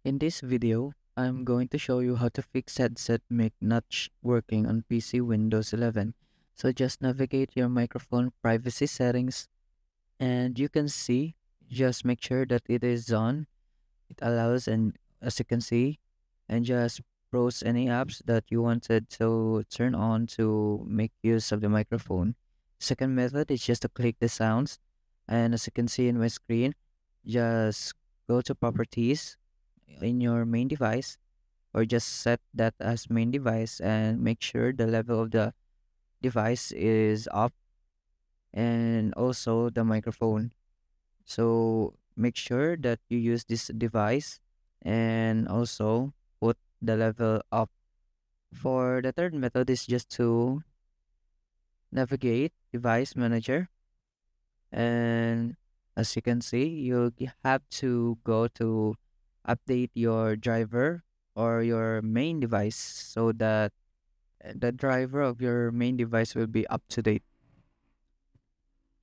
In this video, I'm going to show you how to fix headset mic not working on PC Windows 11. So just navigate your microphone privacy settings and you can see, just make sure that it is on. It allows, and as you can see, and just browse any apps that you wanted to turn on to make use of the microphone. Second method is just to click the sounds, and as you can see in my screen, just go to properties in your main device, or just set that as main device and make sure the level of the device is up, and also the microphone. So make sure that you use this device and also put the level up. For the third method is just to navigate device manager, and as you can see, have to go to update your driver or your main device so that the driver of your main device will be up to date.